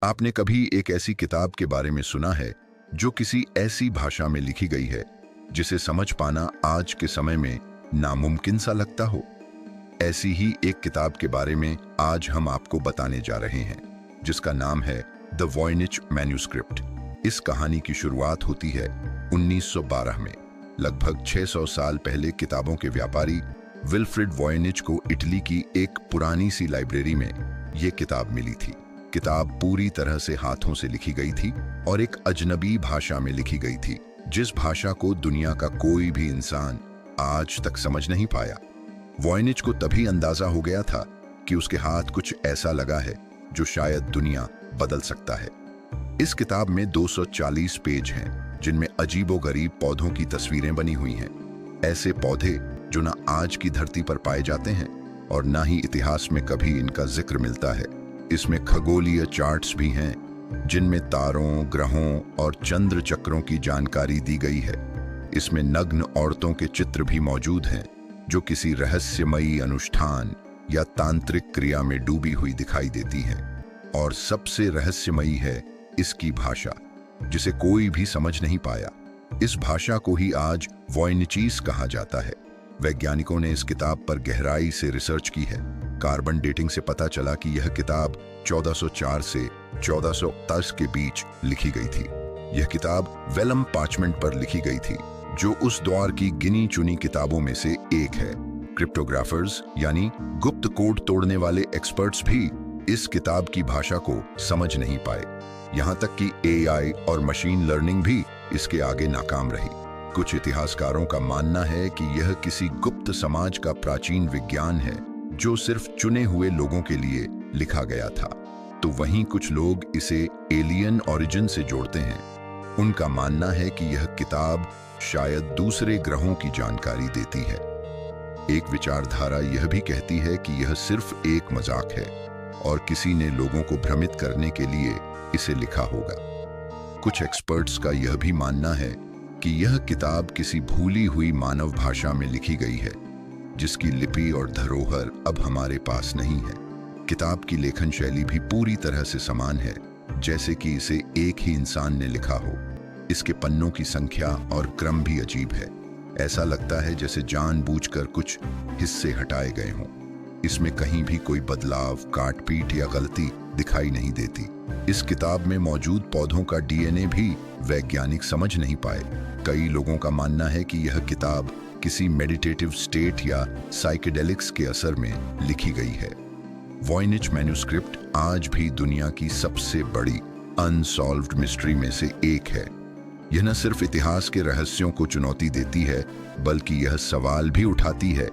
आपने कभी एक ऐसी किताब के बारे में सुना है जो किसी ऐसी भाषा में लिखी गई है जिसे समझ पाना आज के समय में नामुमकिन सा लगता हो? ऐसी ही एक किताब के बारे में आज हम आपको बताने जा रहे हैं, जिसका नाम है द वॉयनिच मैन्यूस्क्रिप्ट। इस कहानी की शुरुआत होती है 1912 में। लगभग 600 साल पहले किताबों के व्यापारी विल्फ्रेड वॉयनिच को इटली की एक पुरानी सी लाइब्रेरी में ये किताब मिली थी। किताब पूरी तरह से हाथों से लिखी गई थी और एक अजनबी भाषा में लिखी गई थी, जिस भाषा को दुनिया का कोई भी इंसान आज तक समझ नहीं पाया। वॉयनिच को तभी अंदाजा हो गया था कि उसके हाथ कुछ ऐसा लगा है जो शायद दुनिया बदल सकता है। इस किताब में 240 पेज हैं, जिनमें अजीबोगरीब पौधों की तस्वीरें बनी हुई हैं। ऐसे पौधे जो ना आज की धरती पर पाए जाते हैं और ना ही इतिहास में कभी इनका जिक्र मिलता है। इसमें खगोलीय चार्ट्स भी हैं, जिनमें तारों, ग्रहों और चंद्र चक्रों की जानकारी दी गई है। इसमें नग्न औरतों के चित्र भी मौजूद हैं, जो किसी रहस्यमयी अनुष्ठान या तांत्रिक क्रिया में डूबी हुई दिखाई देती हैं। और सबसे रहस्यमयी है इसकी भाषा, जिसे कोई भी समझ नहीं पाया। इस भाषा को ही आज वॉयनिचीज कहा जाता है। वैज्ञानिकों ने इस किताब पर गहराई से रिसर्च की है। कार्बन डेटिंग से पता चला कि यह किताब 1404 से 1410 के बीच लिखी गई थी। यह किताब वेलम पार्चमेंट पर लिखी गई थी, जो उस दौर की गिनी चुनी किताबों में से एक है। क्रिप्टोग्राफर्स यानी गुप्त कोड तोड़ने वाले एक्सपर्ट्स भी इस किताब की भाषा को समझ नहीं पाए। यहाँ तक कि AI और मशीन लर्निंग भी इसके आगे नाकाम रही। कुछ इतिहासकारों का मानना है कि यह किसी गुप्त समाज का प्राचीन विज्ञान है, जो सिर्फ चुने हुए लोगों के लिए लिखा गया था। तो वहीं कुछ लोग इसे एलियन ओरिजिन से जोड़ते हैं। उनका मानना है कि यह किताब शायद दूसरे ग्रहों की जानकारी देती है। एक विचारधारा यह भी कहती है कि यह सिर्फ एक मजाक है और किसी ने लोगों को भ्रमित करने के लिए इसे लिखा होगा। कुछ एक्सपर्ट्स का यह भी मानना है कि यह किताब किसी भूली हुई मानव भाषा में लिखी गई है, जिसकी लिपि और धरोहर अब हमारे पास नहीं है। किताब की लेखन शैली भी पूरी तरह से समान है, जैसे कि इसे एक ही इंसान ने लिखा हो। इसके पन्नों की संख्या और क्रम भी अजीब है। ऐसा लगता है जैसे जानबूझकर कुछ हिस्से हटाए गए हों। इसमें कहीं भी कोई बदलाव, काट-पीट या गलती दिखाई नहीं देती। इस किताब में मौजूद पौधों का DNA भी वैज्ञानिक समझ नहीं पाए। कई लोगों का मानना है कि यह किताब किसी मेडिटेटिव स्टेट या साइकेडेलिक्स के असर में लिखी गई है। वॉयनिच मैन्यूस्क्रिप्ट आज भी दुनिया की सबसे बड़ी अनसॉल्व्ड मिस्ट्री में से एक है। यह न सिर्फ इतिहास के रहस्यों को चुनौती देती है, बल्कि यह सवाल भी उठाती है,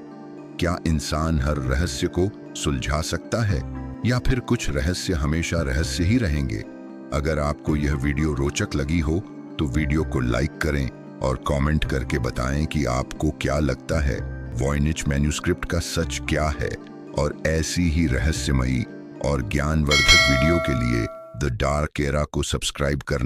क्या इंसान हर रहस्य को सुलझा सकता है या फिर कुछ रहस्य हमेशा रहस्य ही रहेंगे? अगर आपको यह वीडियो रोचक लगी हो तो वीडियो को लाइक करें और कमेंट करके बताएं कि आपको क्या लगता है, वॉयनिच मैन्यूस्क्रिप्ट का सच क्या है। और ऐसी ही रहस्यमयी और ज्ञानवर्धक वीडियो के लिए द डार्क एरा को सब्सक्राइब करना